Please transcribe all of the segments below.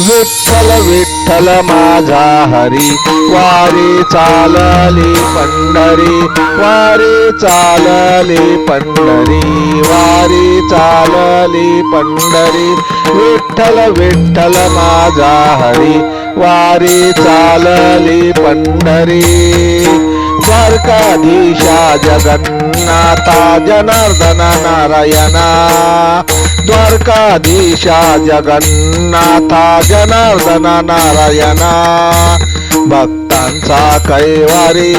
विठ्ठल विठ्ठल माझा हरी, वारी चालली पंढरी, वारी चालली पंढरी, वारी चालली पंढरी. विठ्ठल विठ्ठल माझा हरी, वारी चालली पंढरी. द्वारकाधीशा जगन्नाथा जनार्दन नारायणा, द्वारकाधीशा जगन्नाथा जनार्दन नारायणा. भक्तांचा कैवारी,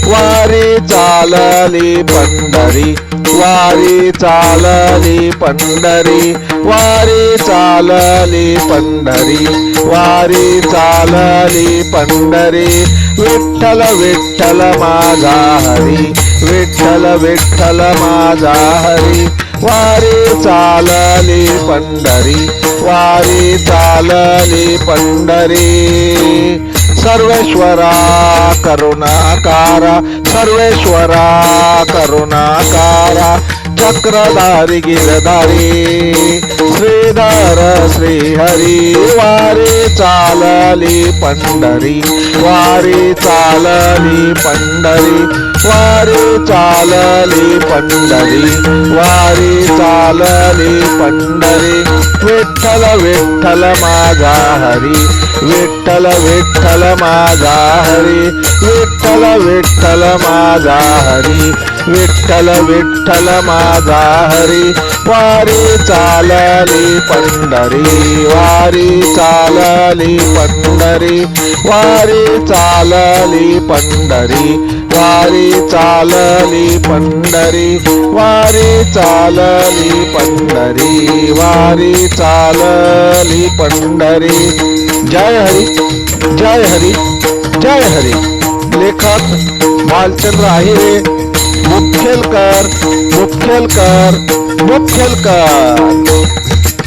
वारी चालली पंढरी, वारी चालली पंढरी, वारी चालली पंढरी, वारी चालली पंढरी. विठ्ठल विठ्ठल माझा हरी, विठ्ठल विठ्ठल माझा हरी, वारी चालली पंढरी, वारी चालली पंढरी. सर्वेश्वरा करुणाकारा, सर्वेश्वरा करुणाकारा, चक्रधारी गिरधारी, श्रीधर श्रीहरी. वारी चालली पंढरी, वारी चालली पंढरी, वारी चालली पंढरी, वारी चालली पंढरी. विठ्ठल विठ्ठल माझा हरी, विठ्ठल विठ्ठल माझा हरी, विठ्ठल विठ्ठल माझा हरी, विठ्ठल विठ्ठल माझा हरी. वारी चालली पंढरी, वारी चालली पंढरी, वारी चालली पंढरी, वारी चालली पंढरी, वारी चालली पंढरी, वारी चालली पंढरी. जय हरी, जय हरी, जय हरी. लेखक भालचंद्र आहिरे, मुखेलकर, मुखेलकर, मुखेलकर.